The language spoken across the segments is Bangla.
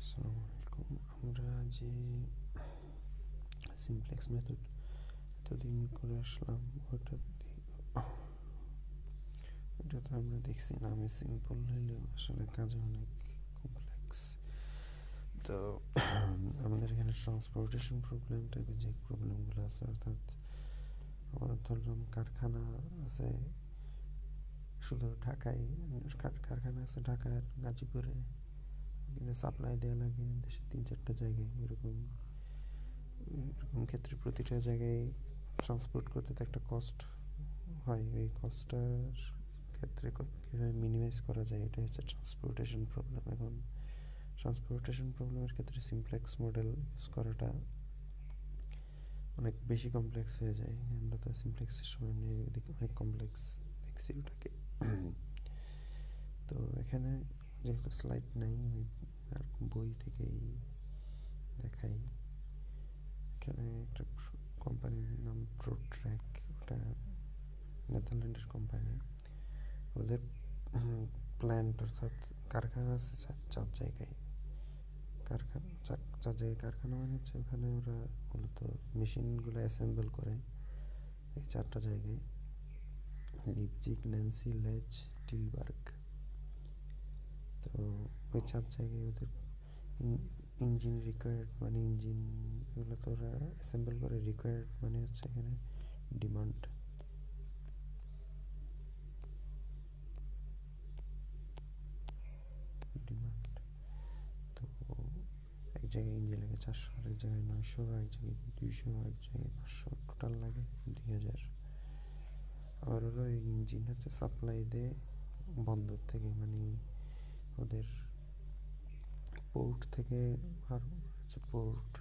আসসালামু আলাইকুম। আমরা যে সিমপ্লেক্স মেথড এতদিন করে আসলাম ওটাতে আমরা দেখছি নামে সিম্পল হলেও আসলে কাজে অনেক কমপ্লেক্স। তো আমাদের এখানে ট্রান্সপোর্টেশন প্রবলেম টাইপের যে প্রবলেমগুলো আছে, অর্থাৎ আমার ধরলাম কারখানা আছে শুধু ঢাকায়, কারখানা আছে ঢাকার গাজীপুরে, কিন্তু সাপ্লাই দেওয়া লাগে দেশের 3-4টা জায়গায়। এরকম ক্ষেত্রে প্রতিটা জায়গায় ট্রান্সপোর্ট করতে তো একটা কস্ট হয়। ওই কস্টটার ক্ষেত্রে কীভাবে মিনিমাইজ করা যায়, এটা হচ্ছে ট্রান্সপোর্টেশন প্রবলেম। এখন ট্রান্সপোর্টেশন প্রবলেমের ক্ষেত্রে সিমপ্লেক্স মডেল ইউজ করাটা অনেক বেশি কমপ্লেক্স হয়ে যায়। আমরা তো সিমপ্লেক্সের সময় এমনি অনেক কমপ্লেক্স দেখছি ওটাকে। তো এখানে যেহেতু স্লাইড নাই, আমি আর বই থেকেই দেখাই। এখানে একটা কোম্পানির নাম প্রোট্র্যাক, ওটা নেদারল্যান্ডের কোম্পানি। ওদের প্ল্যান্ট অর্থাৎ কারখানা আছে 4 জায়গায়। চার জায়গায় কারখানা মানে হচ্ছে ওখানে ওরা মূলত মেশিনগুলো অ্যাসেম্বল করে এই 4টা জায়গায়: লিপজিগ, ন্যান্সি, লেচ, টিলবার্গ। তো ওই 4 জায়গায় ওদের ইঞ্জিন রিকোয়ার্ড, মানে ইঞ্জিন এগুলো তো ওরা অ্যাসেম্বল করে। রিকোয়ার্ড মানে হচ্ছে এখানে ডিমান্ড। তো এক জায়গায় ইঞ্জিন লাগে 400, আরেক জায়গায় 900, আরেক জায়গায় 200, আরেক জায়গায় 500, টোটাল লাগে 2000। আবার ওরা ওই ইঞ্জিন হচ্ছে সাপ্লাই দেয় বন্দর থেকে, মানে ওদের পোর্ট থেকে। আর হচ্ছে পোর্ট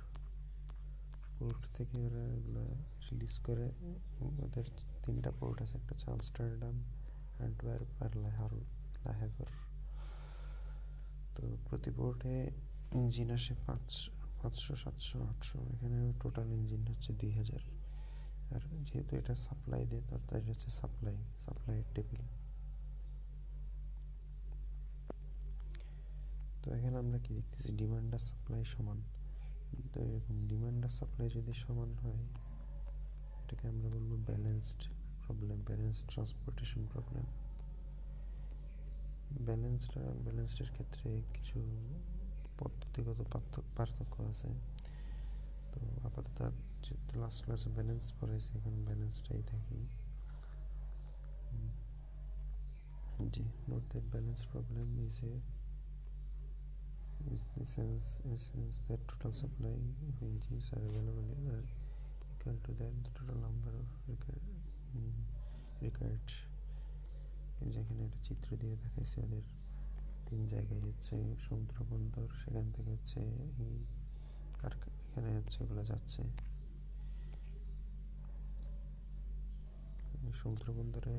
থেকে ওরা এগুলো রিলিজ করে। ওদের 3টা পোর্ট আছে, একটা হচ্ছে আমস্টারডাম, অ্যান্টওয়ার্প আর লাহেভর। তো প্রতি পোর্টে ইঞ্জিন আসে 500, 700, 800। এখানে টোটাল ইঞ্জিন হচ্ছে 2000। আর যেহেতু এটা সাপ্লাই দেয়, তার এটা হচ্ছে সাপ্লাইয়ের টেবিল। তো এখানে আমরা কি দেখতেছি, ডিমান্ড আর সাপ্লাই সমান। তো এরকম ডিমান্ড আর সাপ্লাই যদি সমান হয়, এটাকে আমরা বলবো balanced problem, balanced transportation problem. ব্যালেন্সডের ক্ষেত্রে কিছু পদ্ধতিগত পার্থক্য আছে। তো আপাতত যেহেতু লাস্ট ক্লাসে ব্যালেন্স পড়াইছি, এখন ব্যালেন্সটাই দেখি। জি, note that balanced problem is the sense that total supply of engines are available are equal to that the total number of required. যেখানে একটা চিত্র দিয়ে দেখাইছে, ওদের 3 জায়গায় হচ্ছে সমুদ্র বন্দর, সেখান থেকে হচ্ছে এই এখানে হচ্ছে ওগুলো যাচ্ছে। সমুদ্র বন্দরে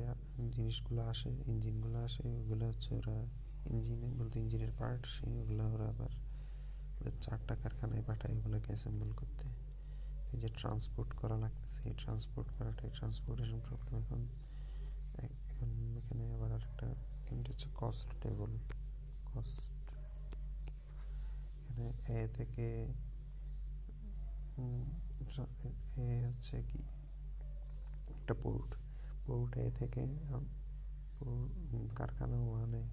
জিনিসগুলো আসে, ইঞ্জিনগুলো আসে, ওগুলো হচ্ছে ওরা ইঞ্জিনের পার্ট, ওগুলো ওরা আবার 4টা কারখানায় পাঠায় ওগুলোকে অ্যাসেম্বল করতে। এই যে ট্রান্সপোর্ট করা লাগতেছে, এই ট্রান্সপোর্ট করাটাই ট্রান্সপোর্টেশন প্রবলেম। এখন এখানে আবার আরেকটা হচ্ছে কস্ট টেবল। এখানে এ থেকে এ হচ্ছে কি একটা পোর্ট এ থেকে কারখানা 1-এ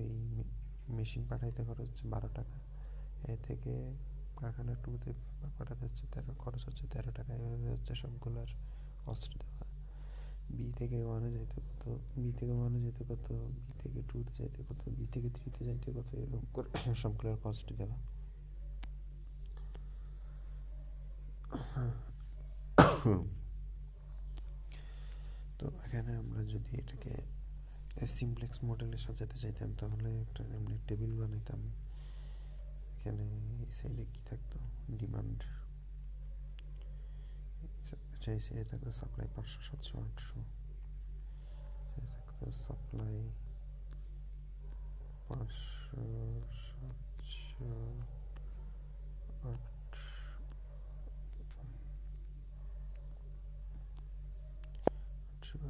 এই মেশিন পাঠাইতে খরচ হচ্ছে 12 টাকা। এ থেকে কারখানা 2-তে পাঠাতে হচ্ছে খরচ হচ্ছে 13 টাকা। এভাবে হচ্ছে সবগুলোর কস্ট দেওয়া। বি থেকে 1-এ যাইতে কত, বি থেকে 1-এ যেতে কত, বি থেকে 2-তে যাইতে কত, বি থেকে 3-তে যাইতে কত, এরকম করে সবগুলোর কস্ট দেওয়া। তো এখানে আমরা যদি এটাকে সিমপ্লেক্স মডেলে সাজাতে চাইতাম, তাহলে একটা এমনি টেবিল বানাইতাম। এখানে এই সাইডে কি থাকতো, ডিমান্ড। এই সাইডে থাকতো সাপ্লাই 500, 700, 800। থাকতো সাপ্লাই 500, 700, 800।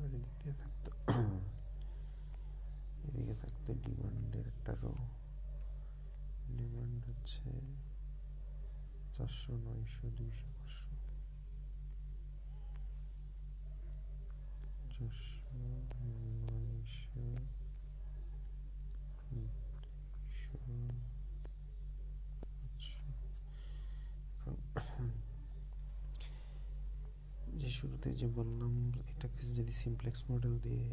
এদিক দিয়ে থাকতো, এদিকে থাকতো ডিমান্ডের একটা রো, হচ্ছে 400, 900, 200, 500, 400, 900, 200, 500। এখন যে শুরুতে যে বললাম এটাকে যদি সিমপ্লেক্স মডেল দিয়ে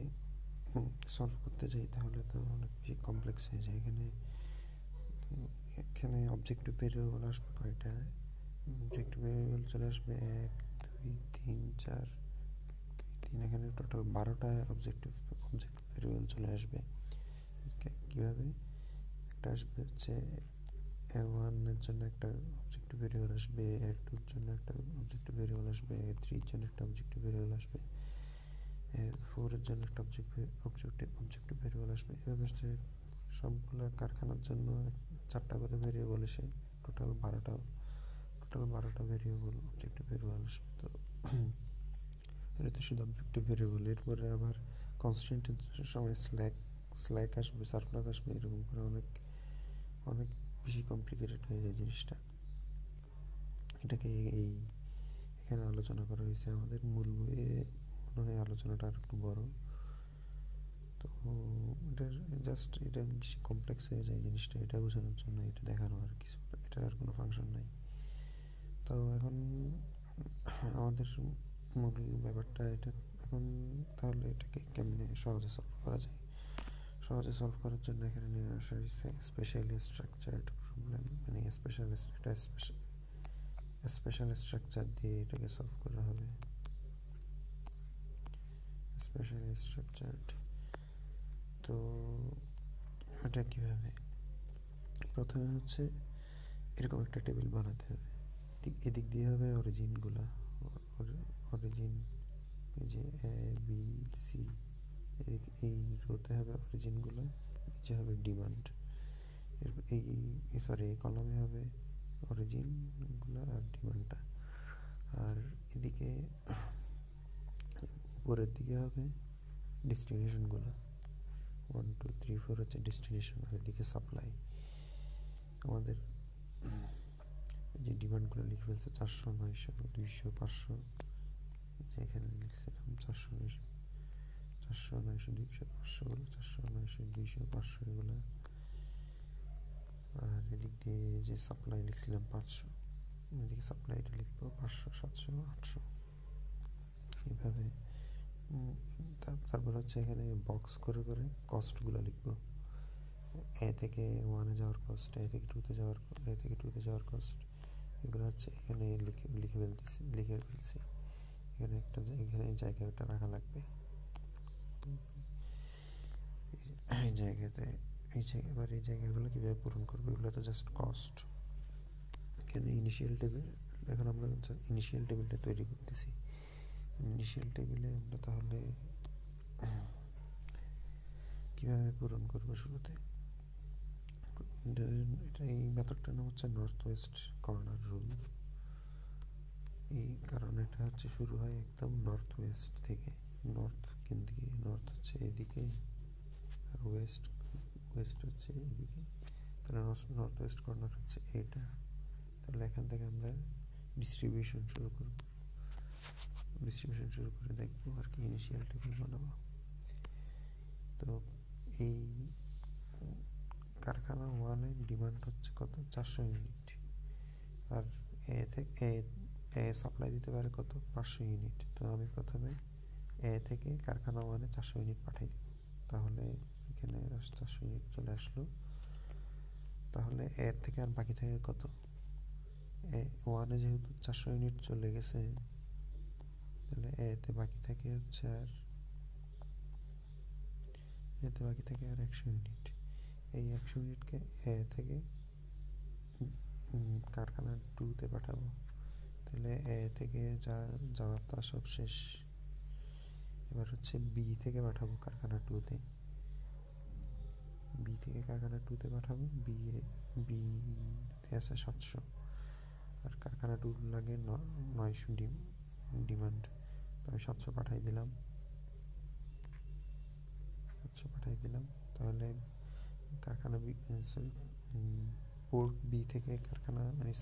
সলভ করতে যাই তাহলে তো অনেক বেশি কমপ্লেক্স হয়ে যায়। এখানে অবজেক্টিভ ভেরিয়েবল আসবে কয়টা? অবজেক্টিভ ভেরিয়েবল চলে আসবে 1, 2, 3, 4, 3, এখানে টোটাল 12টা অবজেক্টিভ ভেরিয়েবল চলে আসবে। কীভাবে? একটা আসবে হচ্ছে A1 এর জন্য একটা অবজেক্টিভ ভেরিয়েবল আসবে, A2 এর জন্য একটা অবজেক্টিভ ভেরিয়েবল আসবে, A3 এর জন্য একটা অবজেক্টিভ ভেরিয়েবল আসবে, A4 এর জন্য একটা অবজেক্টিভ ভেরিয়েবল আসবে। এভাবে হচ্ছে সবগুলো কারখানার জন্য 4টা করে ভেরিয়েবল এসে টোটাল 12টা ভেরিয়েবল অবজেক্টিভ ভেরিয়েবল আসবে। তো এটা তো শুধু অবজেক্টিভ ভেরিয়েবল। এরপরে আবার কনস্ট্যান্টের সময় স্ল্যাক আসবে, সারপ্লাস আসবে, এরকম করে অনেক অনেক বেশি কমপ্লিকেটেড হয়ে যায় জিনিসটা। এটাকে এখানে আলোচনা করা হয়েছে। আমাদের মূল বইয়ে মনে হয় আলোচনাটা আর একটু বড়। তো এটা বেশি কমপ্লেক্স হয়ে যায় জিনিসটা, এটা বোঝানোর জন্য এটা দেখানো, আর কিছু এটার আর কোনো ফাংশন নাই। তো এখন আমাদের মূল ব্যাপারটা এটা। এখন তাহলে এটাকে কেমনে সহজে সলভ করা যায়? সহজে সলভ করার জন্য এখানে নিয়ে আসা হয়েছে স্পেশালি স্ট্রাকচার্ড প্রবলেম, মানে স্পেশাল স্ট্রাকচার দিয়ে এটাকে সলভ করা হবে। স্পেশালি স্ট্রাকচার্ড, তো এটা কীভাবে? প্রথমে হচ্ছে এরকম একটা টেবিল বানাতে হবে। এদিক দিয়ে হবে অরিজিনগুলা, অরিজিন এই যে ABC, এই রোতে হবে অরিজিনগুলো, নিচে হবে ডিমান্ড। এই কলামে হবে অরিজিনগুলো আর ডিমান্ডটা। আর এদিকে উপরের দিকে হবে ডেস্টিনেশনগুলো, 1, 2, 3, 4 হচ্ছে ডেস্টিনেশন। আর এদিকে সাপ্লাই। আমাদের এই যে ডিমান্ডগুলো লিখে ফেলছে 400, 900, 200, 500। এখানে লিখছিলাম 400, 900, 200, 500 বলে 400, 900, 200, 500 এগুলো। আর এদিক দিয়ে যে সাপ্লাই লিখছিলাম 500, এদিকে সাপ্লাইটা লিখবো 500, 700, 800 এইভাবে। তারপর হচ্ছে এখানে বক্স করে করে কস্টগুলো লিখবো। A থেকে 1-এ যাওয়ার কস্ট, A থেকে 2-তে যাওয়ার কস্ট, এগুলো হচ্ছে এখানে লিখে ফেলছি। এখানে এই জায়গাটা রাখা লাগবে। এই জায়গাগুলো কীভাবে পূরণ করবো? এগুলো তো জাস্ট কস্ট। এখানে ইনিশিয়াল টেবিল, এখন আমরা ইনিশিয়াল টেবিলটা তৈরি করতেছি। ইনিশিয়াল টেবিলে আমরা তাহলে কীভাবে পূরণ করবো? শুরুতে এই মেথডটার নাম হচ্ছে নর্থ ওয়েস্ট কর্নার রুল। এই কারণ এটা হচ্ছে শুরু হয় একদম নর্থ ওয়েস্ট থেকে। নর্থ হচ্ছে এদিকে, আর ওয়েস্ট হচ্ছে এদিকে। তাহলে নর্থ ওয়েস্ট কর্নার হচ্ছে এটা। তাহলে এখান থেকে আমরা ডিস্ট্রিবিউশন শুরু করে দেখবো আর কি, ইনিশিয়াল টেবিল বানাবো। তো এই কারখানা 1-এর ডিমান্ড হচ্ছে কত? 400 ইউনিট। আর এ সাপ্লাই দিতে পারে কত? 500 ইউনিট। তো আমি প্রথমে এ থেকে কারখানা 1-এ 400 ইউনিট পাঠাই দিব। তাহলে এখানে 400 ইউনিট চলে আসলো। তাহলে এর থেকে আর বাকি থাকে কত? 1-এ যেহেতু 400 ইউনিট চলে গেছে, তাহলে এতে বাকি থাকে হচ্ছে আর 100 ইউনিট। এই 100 ইউনিটকে এ থেকে কারখানা 2-তে পাঠাবো। তাহলে এ থেকে যাওয়ার তো সব শেষ। এবার হচ্ছে বি থেকে পাঠাবো কারখানা 2-তে। পাঠাবো। বিতে আছে 700, আর কারখানা 2 লাগে 900 ডিমান্ড। তো আমি 700 পাঠাই দিলাম। তাহলে কারখানা পোর্ট বি থেকে কারখানা মানে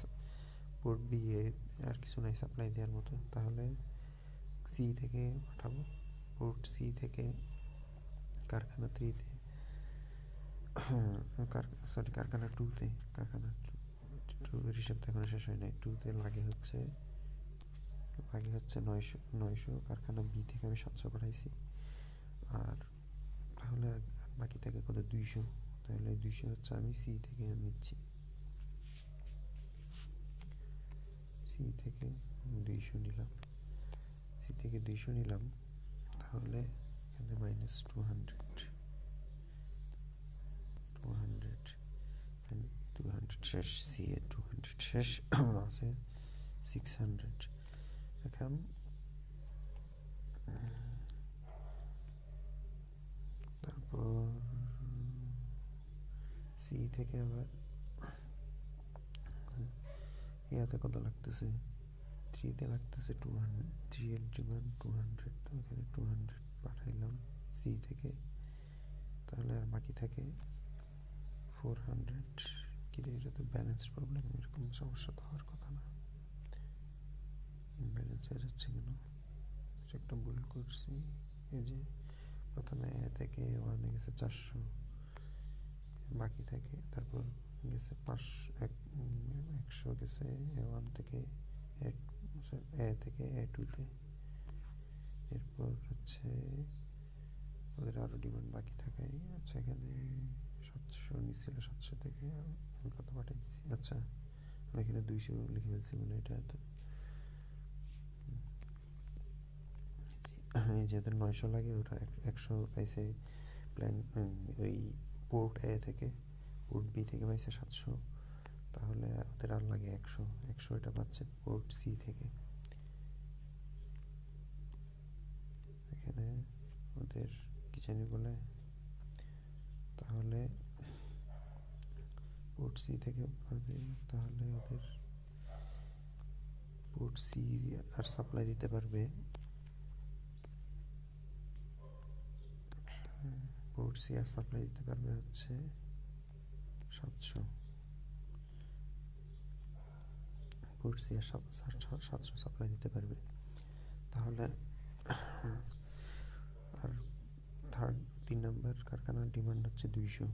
পোর্ট বি এ আর কিছু নাই সাপ্লাই দেওয়ার মতো, তাহলে সি থেকে পাঠাবো, পোর্ট সি থেকে কারখানা 3-তে, কারখানা 2-তে, কারখানা 2 এর হিসাব তো এখনো শেষ হয় নাই। 2-তে লাগে হচ্ছে 900, কারখানা বি থেকে আমি 700 পাঠাইছি। আর তাহলে বাকি থাকে কত, 200। তাহলে 200 হচ্ছে আমি সি থেকে নিচ্ছি, সি থেকে 200 নিলাম, সি থেকে 200 নিলাম। তাহলে এখানে -200 শেষ, সি এর 200 শেষ, আছে 600। এখন তারপর সি থেকে আবার ইয়াতে কত লাগতেছে, 3-তে লাগতেছে 200, 3 এর ডিমান্ড 200, তো এখানে 200 পাঠাইলাম সি থেকে। তাহলে আর বাকি থাকে 400। কিন্তু এটা তো ব্যালেন্স প্রবলেম, এরকম সমস্যা তো হওয়ার কথা না, ইমব্যালেন্স হয়ে যাচ্ছে কেন, কিছু একটা ভুল করছি। এই যে প্রথমে এ থেকে 1-এ গেছে 400, বাকি থাকে, তারপর গেছে 100 গেছে A1 থেকে এ থেকে A2-তে। এরপর হচ্ছে ওদের আরও ডিমান্ড বাকি থাকায়, আচ্ছা এখানে 700 নিচ্ছিল, 700 থেকে আমি কত পাঠিয়ে দিচ্ছি, আচ্ছা আমি এখানে 200 লিখে ফেলছি, মানে এটা তো এই যেহেতু 900 লাগে, ওরা 100 পাইছে প্ল্যান ওই পোর্ট এ থেকে, পোর্ট বি থেকে পাইছে 700, তাহলে ওদের আর লাগে 100 এটা পাচ্ছে পোর্ট সি থেকে। এখানে ওদের কি জানি বলে, তাহলে পোর্ট সি থেকে পাবে, তাহলে ওদের পোর্ট সি আর সাপ্লাই দিতে পারবে, পোর্ট সি আর সাপ্লাই দিতে পারবে হচ্ছে 700, পোর্ট সি আর 700 সাপ্লাই দিতে পারবে। তাহলে আর 3 নম্বর কারখানার ডিমান্ড হচ্ছে 200,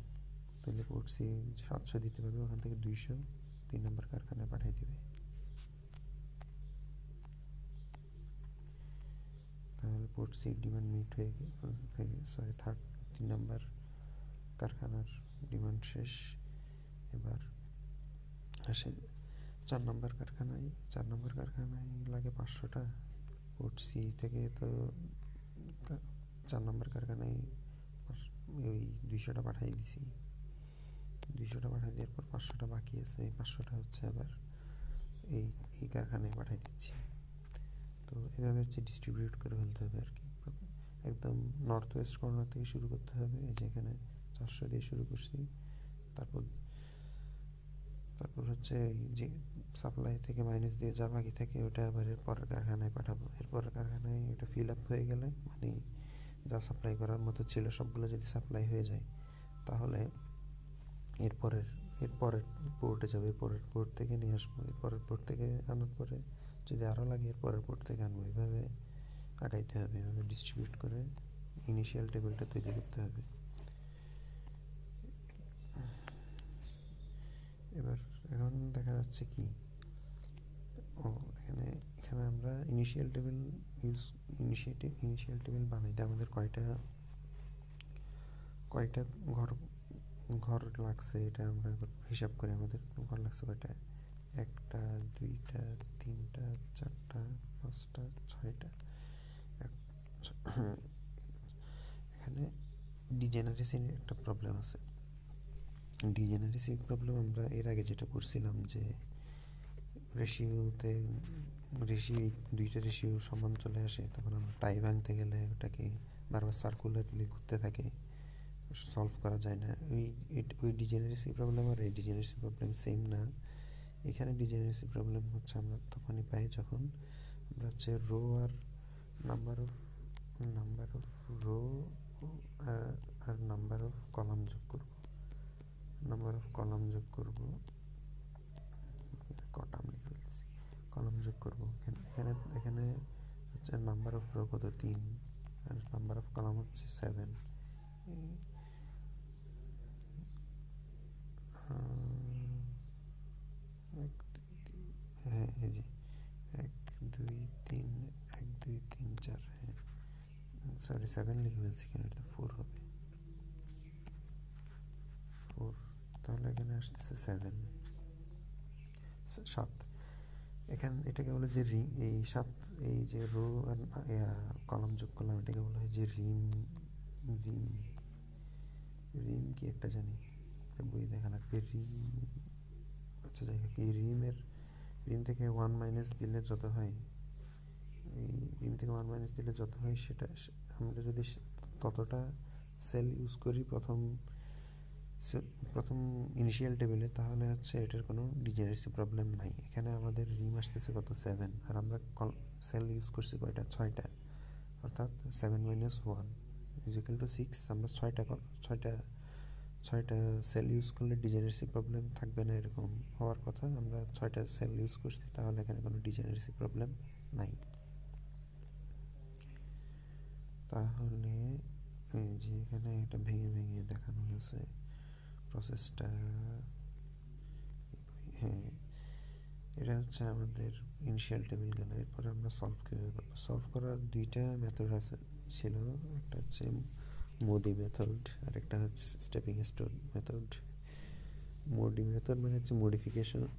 তাহলে পোর্ট সি 700 দিতে পারবে, ওখান থেকে 200 3 নম্বর কারখানায় পাঠিয়ে দিবে। তাহলে পোর্ট সির ডিমান্ড মিট হয়ে গিয়ে, সরি 3 নম্বর কারখানার ডিমান্ড শেষ। এবার আসে 4 নম্বর কারখানায়, 4 নম্বর কারখানায় লাগে 500টা, পোর্ট সি থেকে তো 4 নম্বর কারখানায় ওই 200টা পাঠিয়ে দিছি, 200টা পাঠিয়ে দেওয়ার পর 500টা বাকি আছে, এই 500টা হচ্ছে আবার এই কারখানায় পাঠিয়ে দিচ্ছি। তো এভাবে হচ্ছে ডিস্ট্রিবিউট করে ফেলতে হবে আর কি, একদম নর্থ ওয়েস্ট কর্নার থেকে শুরু করতে হবে। এই যে এখানে 400 দিয়ে শুরু করছি, তারপর হচ্ছে যে সাপ্লাই থেকে মাইনাস দিয়ে যা বাকি থাকে ওটা আবার এর পরের কারখানায় পাঠাবো। এরপরের কারখানায় ওটা ফিল আপ হয়ে গেলে, মানে যা সাপ্লাই করার মতো ছিল সবগুলো যদি সাপ্লাই হয়ে যায়, তাহলে এরপরের পোর্টে যাবে, এরপরের পোর্ট থেকে নিয়ে আসবো, এরপরের পোর্ট থেকে আনার পরে যদি আরও লাগে এরপরের পোর্ট থেকে আনবো। এভাবে আগাইতে হবে, এভাবে ডিস্ট্রিবিউট করে ইনিশিয়াল টেবিলটা তৈরি করতে হবে। এবার এখন দেখা যাচ্ছে কি, এখানে আমরা ইনিশিয়াল টেবিল বানাইতে আমাদের কয়টা ঘর লাগছে, এটা আমরা হিসাব করি। আমাদের ঘর লাগছে কয়টা, 1টা 2টা 3টা 4টা 5টা 6টা। এখানে ডিজেনারেসির একটা প্রবলেম আছে। ডিজেনারেসির প্রবলেম আমরা এর আগে যেটা করছিলাম, যে দুইটা রেশিও সমান চলে আসে, তখন আমরা টাই ভাঙতে গেলে ওটাকে বারবার সার্কুলারলি ঘুরতে থাকে, সলভ করা যায় না। ওই ডিজেনারেসি প্রবলেম আর এই ডিজেনারেসি প্রবলেম সেম না। এখানে ডিজেনারেসি প্রবলেম হচ্ছে আমরা তখনই পাই যখন আমরা হচ্ছে রো আর নাম্বার অফ রো আর নাম্বার অফ কলাম যোগ করব। কটাম লিখে ফেলতেছি, কলাম যোগ করবো। এখানে এখানে হচ্ছে নাম্বার অফ রো কত 3 আর নাম্বার অফ কলাম হচ্ছে 7। হ্যাঁ এই যে 1 2 3 1 2 3 4, হ্যাঁ সরি 7 লিখে ফেলছি, কেন এটা 4 হবে 4, তাহলে এখানে আসতেছে 7। এখানে এটাকে বলে যে রিম, এই 7 এই যে রো আর কলাম যোগ করলাম এটাকে বলা হয় যে রিম। রিম রিম কি একটা জানি, বই দেখা লাগবে রিম। আচ্ছা যাই হোক, এই রিম থেকে 1 মাইনাস দিলে যত হয়, এই রিম থেকে 1 মাইনাস দিলে যত হয় সেটা আমরা যদি ততটা সেল ইউজ করি প্রথম ইনিশিয়াল টেবিলে, তাহলে হচ্ছে এটার কোনো ডিজেনারেসি প্রবলেম নাই। এখানে আমাদের রিম আসতেছে কত 7, আর আমরা সেল ইউজ করছি কয়টা 6টা, অর্থাৎ 7 মাইনাস 1 ইজ ইকুয়াল টু 6। আমরা 6টা সেল ইউজ করলে ডিজেনারেসি প্রবলেম থাকবে না এরকম হওয়ার কথা, আমরা 6টা সেল ইউজ করছি, তাহলে এখানে কোনো ডিজেনারেসি প্রবলেম নাই। তাহলে এই যে এখানে এটা ভেঙে ভেঙে দেখানো হয়েছে প্রসেসটা। হ্যাঁ এটা হচ্ছে আমাদের ইনিশিয়াল টেবিল গেল। এরপরে আমরা সলভ কীভাবে করবো, সলভ করার দুইটা মেথড ছিল, একটা হচ্ছে মোদি মেথড আর একটা হচ্ছে stepping stone method. Modi method মানে হচ্ছে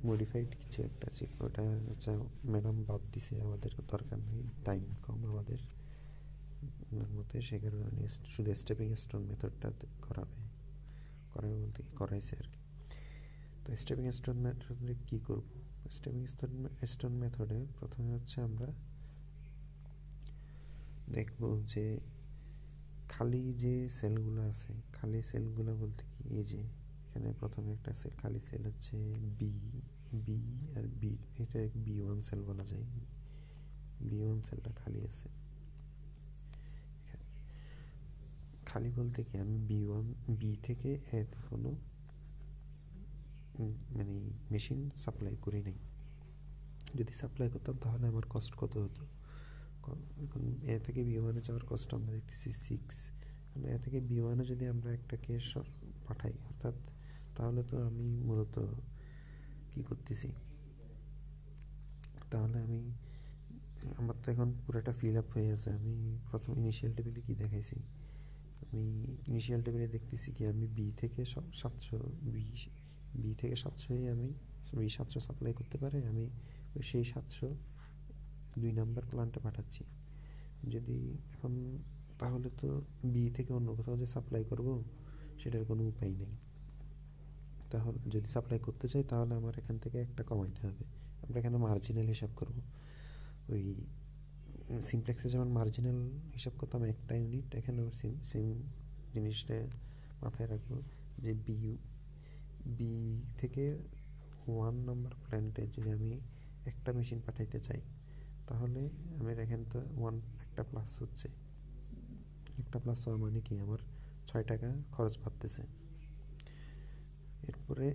মডিফাইড কিছু একটা ছিল, ওটা হচ্ছে ম্যাডাম বাদ দিছে, আমাদের দরকার নেই, টাইম কম আমাদের মতে, সে কারণে শুধু স্টেপিং স্টোন মেথডটা করাবে বলতে কি করাইছে আর কি। তো স্টেপিং স্টোন মেথডে কী করব, স্টেপিং স্টোন মেথডে প্রথমে হচ্ছে আমরা দেখব যে খালি যে সেলগুলো আছে, খালি সেলগুলো বলতে কি, এই যে এখানে প্রথমে একটা খালি সেল হচ্ছে বি আর বি, এটা B1 সেল বলা যায়, B1 সেলটা খালি আছে। খালি বলতে কি আমি বি থেকে এতে কোনো মানে মেশিন সাপ্লাই করি নাই, যদি সাপ্লাই করতাম তাহলে আমার কস্ট কত হতো, এখন এ থেকে B1-এ যাওয়ার কস্ট আমরা দেখতেছি 6, কারণ এ থেকে B1-এ যদি আমরা একটা কেস পাঠাই অর্থাৎ, তাহলে তো আমি মূলত কি করতেছি, তাহলে আমার তো এখন পুরোটা ফিল আপ হয়ে আছে। আমি প্রথম ইনিশিয়াল টেবিলে কি দেখাইছি, আমি ইনিশিয়াল টেবিলে দেখতেছি কি আমি বি থেকে 700 আমি 700 সাপ্লাই করতে পারে, আমি সেই 700 2 নাম্বার প্ল্যান্টে পাঠাচ্ছি। যদি এখন তাহলে তো বি থেকে অন্য কোথাও যে সাপ্লাই করব সেটার কোনো উপায় নেই, তাহলে যদি সাপ্লাই করতে চাই তাহলে আমার এখান থেকে একটা কমাইতে হবে। আমরা এখানে মার্জিনাল হিসাব করব, ওই সিমপ্লেক্সে যেমন মার্জিনাল হিসাব করতাম একটা ইউনিট, এখানেও সেম জিনিসটা মাথায় রাখবো যে বি থেকে 1 নাম্বার প্ল্যান্টে যদি আমি একটা মেশিন পাঠাইতে চাই, তাহলে আমার এখানে তো একটা প্লাস হচ্ছে, একটা প্লাস হওয়া মানে কি আমার 6 টাকা খরচ বাড়তেছে। এরপরে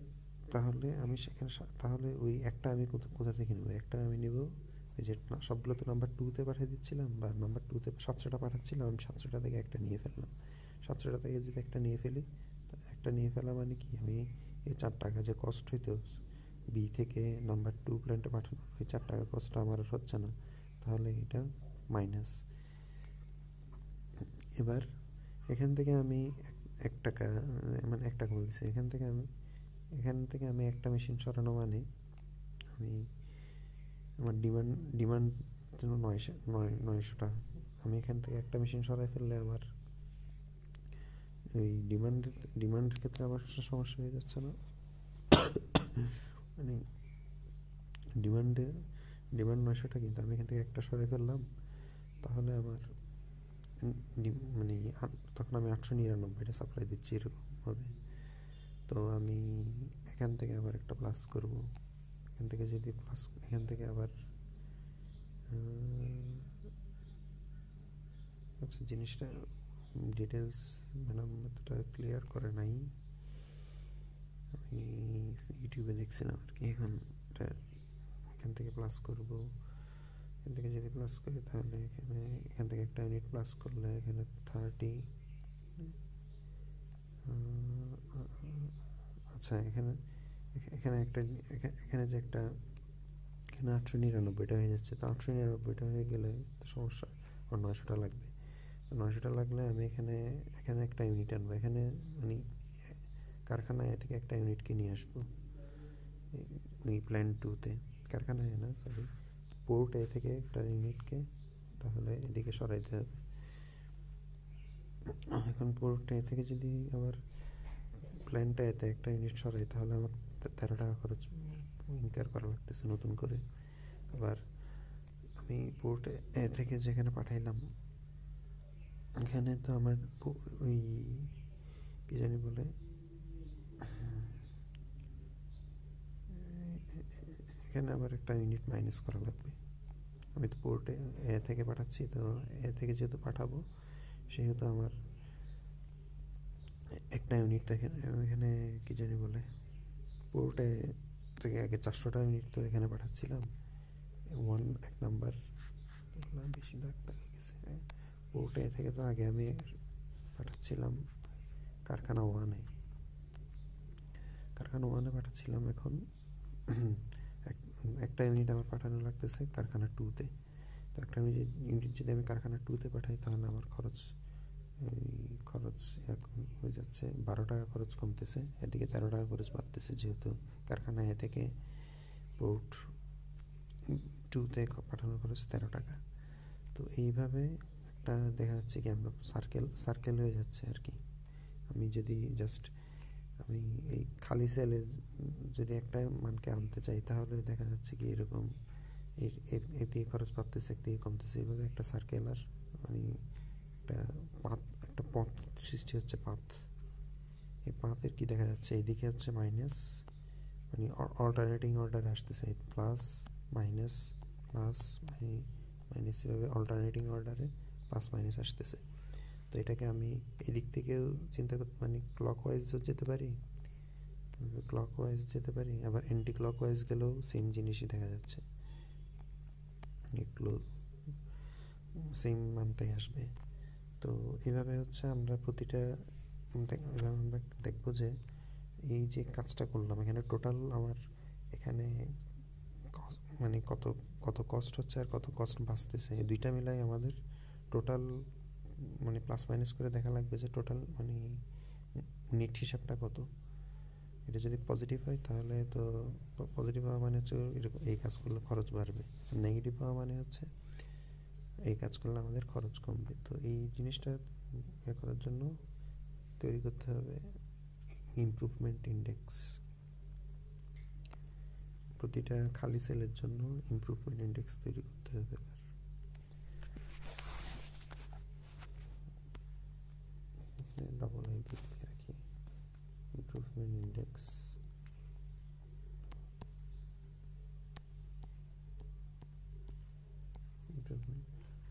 তাহলে আমি সেখানে তাহলে ওই একটা আমি কোথা থেকে নেব, একটা আমি নেব ওই যে সবগুলো তো নাম্বার 2-তে পাঠিয়ে দিচ্ছিলাম, বা নাম্বার 2-তে 700টা পাঠাচ্ছিলাম, আমি 700টা থেকে একটা নিয়ে ফেললাম। 700টা থেকে যদি একটা নিয়ে ফেলি, একটা নিয়ে ফেলা মানে কি আমি এই 4 টাকা যে কস্ট হইতো বি থেকে নাম্বার 2 প্ল্যান্টে পাঠানো, ওই 4 টাকা কস্টটা আমার আর হচ্ছে না, তাহলে এটা মাইনাস। এবার এখান থেকে আমি 1 টাকা মানে 1 টাকা বলতেছি, এখান থেকে আমি একটা মেশিন সরানো মানে আমি আমার ডিমান্ড যেন 900টা, আমি এখান থেকে একটা মেশিন সরাই ফেললে আমার ওই ডিমান্ডের ক্ষেত্রে আমার সমস্যা হয়ে যাচ্ছে না, মানে ডিমান্ড 900টা, কিন্তু আমি এখান থেকে একটা সরাই ফেললাম, তাহলে আমার মানে তখন আমি 899টা সাপ্লাই দিচ্ছি এরকম হবে। তো আমি এখান থেকে আবার একটা প্লাস করব, এখান থেকে যদি প্লাস, এখান থেকে আবার আচ্ছা জিনিসটা ডিটেলস ম্যাডাম এতটা ক্লিয়ার করে নাই, আমি ইউটিউবে দেখছিলাম আর কি, এখন এটা এখান থেকে প্লাস করব, এখান থেকে যদি প্লাস করি তাহলে এখান থেকে একটা ইউনিট প্লাস করলে এখানে 30, আচ্ছা এখানে এখানে একটা এখানে যে একটা এখানে 899টা হয়ে যাচ্ছে, তো 899টা হয়ে গেলে তো সমস্যা, আমার 900টা লাগবে। 900টা লাগলে আমি এখানে এখানে একটা ইউনিট আনবো, এখানে মানে কারখানায় থেকে একটা ইউনিটকে নিয়ে আসবো ওই প্ল্যান 2-তে, কারখানায় না সরি পোর্ট এ থেকে একটা ইউনিটকে তাহলে এদিকে সরাইতে হবে। এখন পোর্ট এ থেকে যদি আবার প্ল্যানটা এতে একটা ইউনিট সরাই তাহলে আমার 13 টাকা খরচ ইনকার করা লাগতেছে নতুন করে। আবার আমি পোর্ট এ থেকে যেখানে পাঠাইলাম এখানে তো আমার ওই কি জানি বলে এখানে আবার একটা ইউনিট মাইনাস করা লাগবে। আমি তো পোর্টে এ থেকে পাঠাচ্ছি, তো এ থেকে যেহেতু পাঠাবো সেহেতু আমার একটা ইউনিট এখানে কি জানি বলে পোর্টে থেকে আগে 400টা ইউনিট তো এখানে পাঠাচ্ছিলাম, এক নাম্বার বেশি দাগ হয়ে গেছে। পোর্টে থেকে তো আগে আমি পাঠাচ্ছিলাম কারখানা 1-এ পাঠাচ্ছিলাম। এখন একটা ইউনিট আমার পাঠানো লাগতেছে কারখানা 2-তে, তো একটা ইউনিট যদি আমি কারখানা 2-তে পাঠাই তাহলে আমার খরচ হয়ে যাচ্ছে 12 টাকা খরচ কমতেছে, এদিকে 13 টাকা খরচ বাড়তেছে যেহেতু কারখানা এ থেকে পোর্ট 2-তে পাঠানোর খরচ 13 টাকা। তো এইভাবে একটা দেখা যাচ্ছে কি আমরা সার্কেল হয়ে যাচ্ছে আর কি। আমি যদি জাস্ট আমি এই খালি সেলে যদি একটা মানকে আনতে চাই তাহলে দেখা যাচ্ছে কি এরকম এদিকে খরচ বাড়তেছে একদিকে কমতেছে, এইভাবে একটা সার্কেলার মানে একটা পথ সৃষ্টি হচ্ছে। এই পাথের কি দেখা যাচ্ছে এইদিকে হচ্ছে মাইনাস, মানে অল্টারনেটিং অর্ডারে আসতেছে প্লাস মাইনাস প্লাস মাইনাস, এভাবে অল্টারনেটিং অর্ডারে প্লাস মাইনাস আসতেছে। তো এটাকে আমি এদিক থেকেও চিন্তা করতে মানে ক্লকওয়াইজ যেতে পারি, আবার অ্যান্টি ক্লকওয়াইজ গেলেও সেম জিনিসই দেখা যাচ্ছে, এগুলো সেম মানটাই আসবে। তো এইভাবে হচ্ছে আমরা প্রতিটা আমরা দেখবো যে এই যে কাজটা করলাম এখানে টোটাল আমার এখানে মানে কত কত কস্ট হচ্ছে আর কত কস্ট বাঁচতেছে, এই দুইটা মিলাই আমাদের টোটাল মানে প্লাস মাইনাস করে দেখা লাগবে যে টোটাল মানে নেট হিসাবটা কত। এটা যদি পজিটিভ হয় তাহলে তো পজিটিভ হওয়া মানে হচ্ছে এরকম এই কাজ করলে খরচ বাড়বে, নেগেটিভ হওয়া মানে হচ্ছে এই কাজ করলে আমাদের খরচ কমবে। তো এই জিনিসটা করার জন্য তৈরি করতে হবে ইমপ্রুভমেন্ট ইন্ডেক্স, প্রতিটা খালি সেলের জন্য ইমপ্রুভমেন্ট ইন্ডেক্স তৈরি করতে হবে। ডবল আই দিয়ে রাখি ইমপ্রুভমেন্ট ইন্ডেক্স।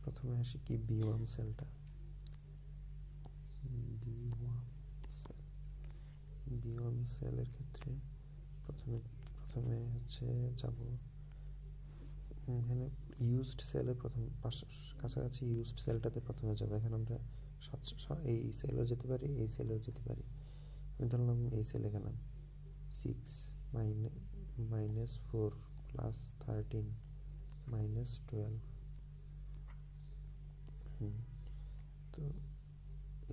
প্রথমে আসি কি B1 সেলটা, B1 সেলের ক্ষেত্রে প্রথমে হচ্ছে যাব এখানে ইউজড সেলের প্রথম কাছাকাছি ইউজড সেলটাতে প্রথমে যাবো। এখানে আমরা এই সেলেও যেতে পারি এই সেলেও যেতে পারি। আমি ধরলাম এই সেলে গেলাম 6 মাইনাস 4 প্লাস 13 মাইনাস 12। তো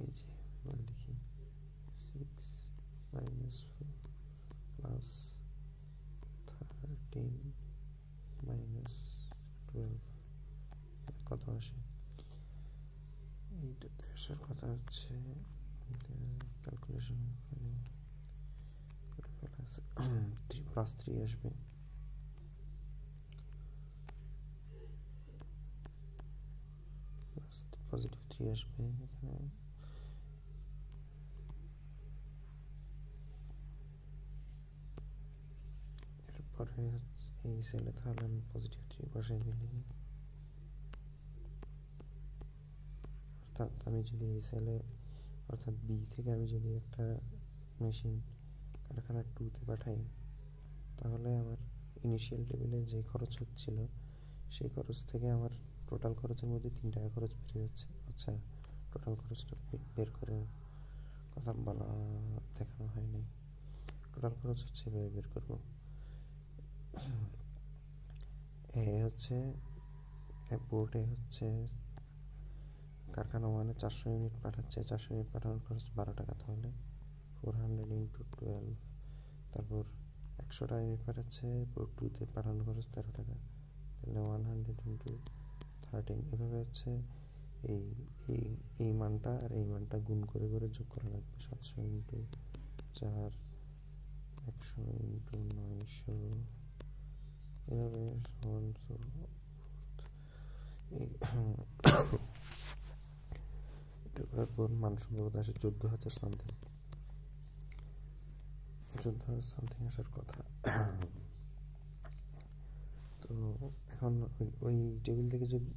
এই যে লিখি 6 মাইনাস 4 প্লাস 13 মাইনাস 12 কত আসে, এইটাতে আসার কথা হচ্ছে ক্যালকুলেশন করে ফেলা আছে 3+3 আসবে, পজিটিভ 3 আসবে এখানে। এরপরে এই সেলে তাহলে আমি পজিটিভ 3 বসাই দিলি, অর্থাৎ আমি যদি এই সেলে অর্থাৎ বি থেকে আমি যদি একটা মেশিন কারখানা 2-তে পাঠাই তাহলে আমার ইনিশিয়াল টেবিলে যে খরচ হচ্ছিল সেই খরচ থেকে আমার টোটাল খরচের মধ্যে 3 টাকা খরচ বেড়ে যাচ্ছে। আচ্ছা, টোটাল খরচটা বের করে কথা বলা দেখানো হয়নি। টোটাল খরচ হচ্ছে এভাবে বের করবো। হচ্ছে বোর্ডে হচ্ছে কারখানা 1-এ 400 ইউনিট পাঠাচ্ছে, 400 ইউনিট পাঠানোর খরচ 12 টাকা, তাহলে 400 × 12। তারপর 100টা ইউনিট পাঠাচ্ছে, বোর্ড 2-তে পাঠানোর খরচ 13 টাকা, তাহলে 100 × 13। এভাবে হচ্ছে এই এই এই মানটা আর এই মানটা গুণ করে করে যোগ করা লাগবে। 700 × 4, 100 × 900, এভাবে সমান। এটা করার পর মান সম্ভবত আসে 14,000 সামথিং, 14,000 সামথিং আসার কথা। তো এখন ওই টেবিল থেকে যদি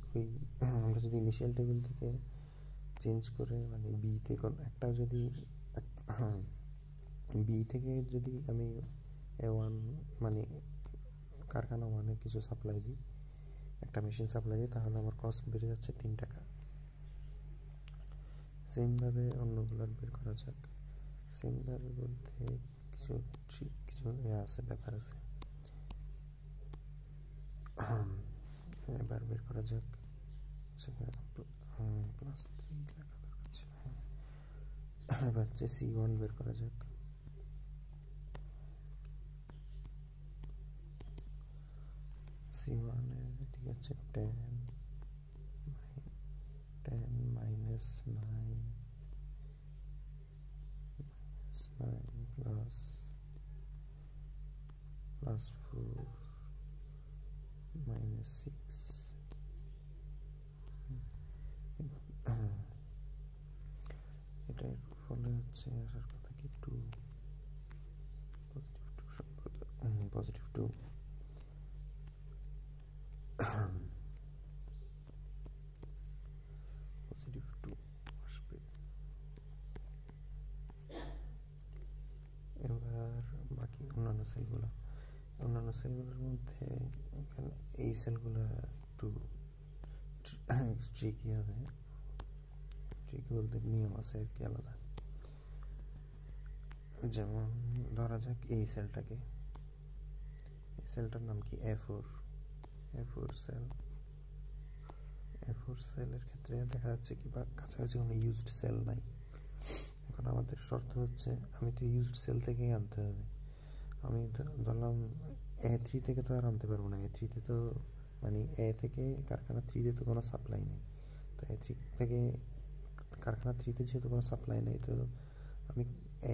আমরা যদি ইনিশিয়াল টেবিল থেকে চেঞ্জ করে মানে বিতে একটা যদি বি থেকে যদি আমি A1 মানে কারখানা 1-এ কিছু সাপ্লাই দিই, একটা মেশিন সাপ্লাই দিই, তাহলে আমার কস্ট বেড়ে যাচ্ছে 3 টাকা। সেমভাবে অন্যগুলোর বের করা যাক। সেমভাবে বলতে কিছু আছে, ব্যাপার আছে। এবার বের করা যাক +3 লেখা দরকার ছিল। এবার হচ্ছে C1 বের করা যাক। C1 ঠিক আছে 10 - 9 plus 4 - 6। এটার ফলে হচ্ছে আসার কথা কি 2, পজিটিভ 2 আসবে। এবার বাকি অন্যান্য সেলগুলোর মধ্যে এখানে এই সেলগুলো একটু ট্রিকি হবে। ট্রিকি বলতে নিয়ম আছে আর কি আলাদা। যেমন ধরা যাক এই সেলটার নাম কি A4 সেলের ক্ষেত্রে দেখা যাচ্ছে কি বা কাছাকাছি কোনো ইউজড সেল নাই। এখন আমাদের শর্ত হচ্ছে আমি তো ইউজড সেল থেকেই আনতে হবে। আমি ধরলাম A3 থেকে তো আর আনতে পারবো না। A3-তে তো মানে A থেকে কারখানা 3-তে তো কোনো সাপ্লাই নেই। তো A3 থেকে কারখানা 3-তে যেহেতু কোনো সাপ্লাই নেই, তো আমি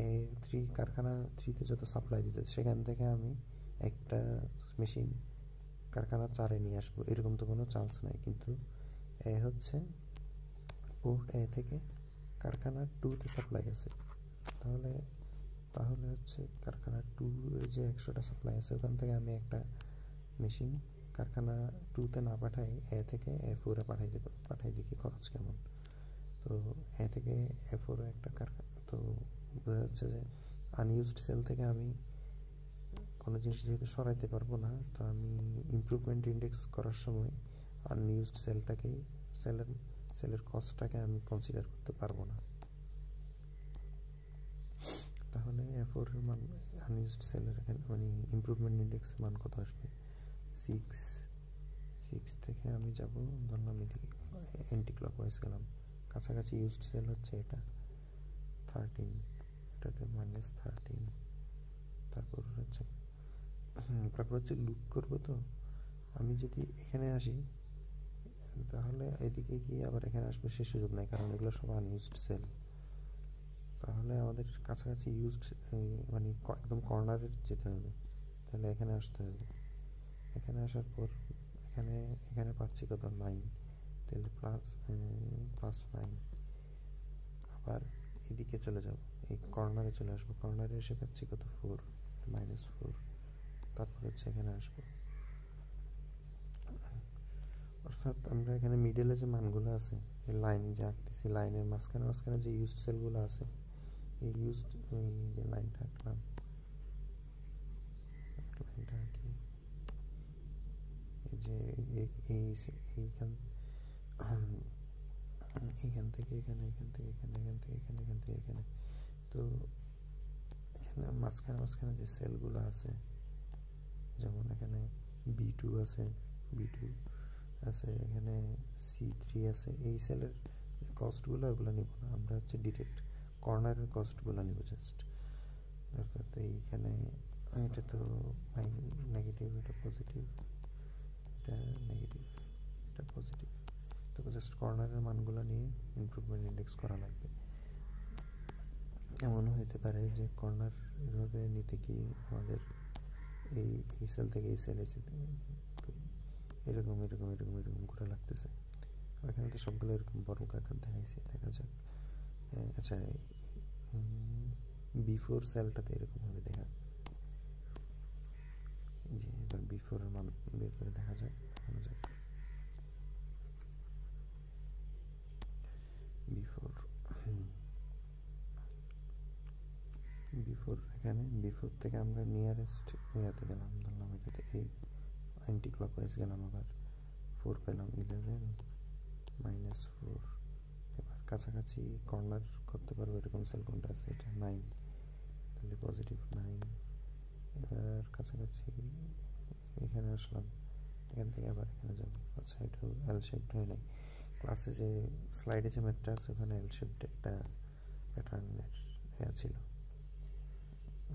A3 কারখানা 3-তে যত সাপ্লাই দিতে সেখান থেকে আমি একটা মেশিন কারখানা 4-এ নিয়ে আসবো, এরকম তো কোনো চান্স নাই। কিন্তু হচ্ছে পোর্ট A থেকে কারখানা 2-তে সাপ্লাই আছে, তাহলে হচ্ছে কারখানা 2-এর যে 100টা সাপ্লাই আছে ওখান থেকে আমি একটা মেশিন কারখানা 2-তে না পাঠাই A থেকে A4-এ পাঠাই দেখি খরচ কেমন। তো A থেকে A4-এ একটা কারখানা, তো বোঝা যাচ্ছে যে আনইউজড সেল থেকে আমি কোনো জিনিস যেহেতু সরাইতে পারবো না, তো আমি ইমপ্রুভমেন্ট ইন্ডেক্স করার সময় আনইউজড সেলের কস্টটাকে আমি কনসিডার করতে পারবো না। তাহলে A4-এর মান আনইউজড সেলের এখানে মানে ইমপ্রুভমেন্ট ইন্ডেক্সের মান কত আসবে? 6 থেকে আমি যাব, ধরলাম এদিকে অ্যান্টি ক্লকওয়াইজ গেলাম, কাছাকাছি ইউজড সেল হচ্ছে এটা 13, এটাতে -13। তারপর হচ্ছে লুপ করবো। তো আমি যদি এখানে আসি তাহলে এদিকে গিয়ে আবার এখানে আসবো সে সুযোগ নাই, কারণ এগুলো সব আনইউজড সেল। তাহলে আমাদের কাছাকাছি ইউজড মানে একদম কর্নারে যেতে হবে, তাহলে এখানে আসতে হবে। এখানে আসার পর এখানে পাচ্ছি কত 9, তাহলে +9। আবার এদিকে চলে যাব, এই কর্নারে চলে আসবো, কর্নারে এসে পাচ্ছি কত 4, -4। তারপর হচ্ছে এখানে আসবো, অর্থাৎ আমরা এখানে মিডলে যে মানগুলো আছে এই লাইন যে আঁকতেছি, লাইনের মাঝখানে যে ইউজড সেলগুলো আছে, এই ইউজড যে লাইনটা আঁকলাম, লাইনটা আঁকি এইখান এইখান থেকে এখানে, এখান থেকে এখানে, এখান থেকে এখানে, এখান থেকে এখানে। তো এখানে মাঝখানে যে সেলগুলো আছে, যেমন এখানে B2 আছে, B2 আছে, এখানে C3 আছে, এই সেলের কস্টগুলো ওগুলো নিব না, আমরা হচ্ছে ডিরেক্ট কর্নারের কস্টগুলো নিব জাস্ট। অর্থাৎ এইখানে এটা তো নেগেটিভ, এটা পজিটিভ, এটা নেগেটিভ, এটা পজিটিভ। তো জাস্ট কর্নারের মানগুলো নিয়ে ইমপ্রুভমেন্ট ইন্ডেক্স করা লাগবে। এমনও হতে পারে যে কর্নার এভাবে নিতে কি আমাদের এই সেল থেকে এই সেল এসে এরকম এরকম এরকম এরকম করে লাগতেছে। এখানে তো সবগুলো এরকম বড় আকার দেখাইছে, দেখা যাক। আচ্ছা, B4 সেলটাতে এরকম হবে দেখা, যে এবার B4 এর মান বের করে দেখা যাক, দেখানো যাক। B4 এখানে B4 থেকে আমরা নিয়ারেস্ট ইয়াতে গেলাম, ধরলাম এটাতে এই অ্যান্টি ক্লকওয়াইজ গেলাম, আবার 4 পেলাম, 11 -4। এবার কাছাকাছি কর্নার করতে পারবো এরকম সেল কোনটা আছে, এটা 9, তাহলে পজিটিভ 9। এবার কাছাকাছি এখানে আসলাম, এখান থেকে আবার এখানে যাবো। আচ্ছা, এটা এল শেপড হয় নাই। ক্লাসে যে স্লাইডে যে ম্যাথটা আছে ওখানে এল শেপড একটা প্যাটার্নের ছিল,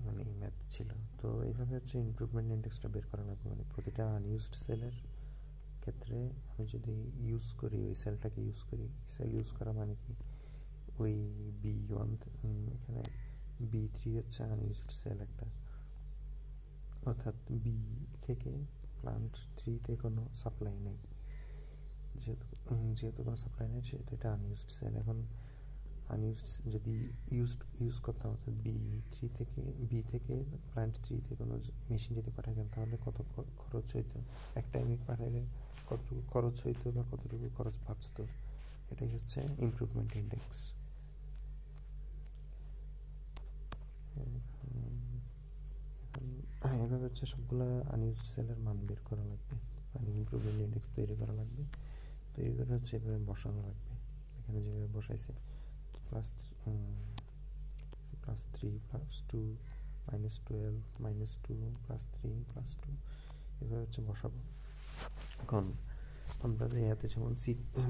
মানে এই ম্যাথ ছিল। তো এইভাবে হচ্ছে ইমপ্রুভমেন্ট ইন্ডেক্সটা বের করা লাগবে। মানে প্রতিটা আনইউজড সেলের ক্ষেত্রে আমি যদি ইউজ করি, ওই সেলটাকে ইউজ করি, সেল ইউজ করা মানে কি, ওই B1 এখানে B3 হচ্ছে আনইউজড সেল একটা, অর্থাৎ বি থেকে প্লান্ট 3-তে কোনো সাপ্লাই নেই, যেহেতু কোনো সাপ্লাই নেই সেহেতু এটা আনইউজড সেল। এখন আনইউজড যদি ইউজ করতাম, অর্থাৎ বি থেকে প্লান্ট 3-তে কোনো মেশিন যদি পাঠাইতাম, তাহলে কত খরচ হইতো, একটা ইউনিট পাঠাইলে কতটুকু খরচ হইতো বা কতটুকু খরচ বাঁচত, এটাই হচ্ছে ইমপ্রুভমেন্ট ইন্ডেক্স। এভাবে হচ্ছে সবগুলো আনইউজড সেলের মান বের করা লাগবে, মানে ইমপ্রুভমেন্ট ইন্ডেক্স তৈরি করা লাগবে। তৈরি করে হচ্ছে এভাবে বসানো লাগবে, এখানে যেভাবে বসাইছে +3 +2 -12 -2 +3 +2, এভাবে হচ্ছে বসাবো। এখন আমরা ইয়াতে যেমন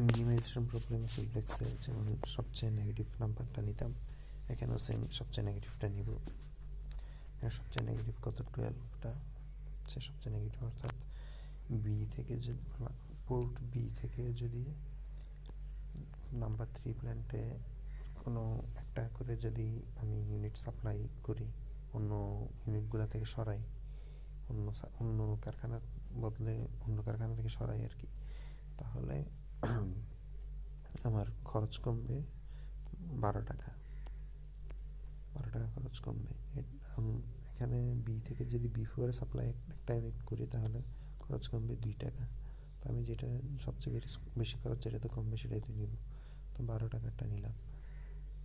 মিনিমাইজেশন প্রবলেম সিমপ্লেক্সে যেমন সবচেয়ে নেগেটিভ নাম্বারটা নিতাম, এখানেও সেম সবচেয়ে নেগেটিভটা নিব। সবচেয়ে নেগেটিভ কত, 12টা হচ্ছে সবচেয়ে নেগেটিভ। অর্থাৎ বি থেকে যদি পোর্ট বি থেকে যদি নাম্বার 3 প্ল্যান্টে কোনো একটা করে যদি আমি ইউনিট সাপ্লাই করি, অন্য ইউনিটগুলো থেকে সরাই, অন্য কারখানার বদলে অন্য কারখানা থেকে সরাই আর কি, তাহলে আমার খরচ কমবে 12 টাকা খরচ কমবে। এখানে বি থেকে যদি B4 সাপ্লাই একটা ইউনিট করি, তাহলে খরচ কমবে 2 টাকা। তো আমি যেটা সবচেয়ে বেশি খরচ, যেটা তো কমবে সেটাই তো নিব। তো 12 টাকারটা নিলাম।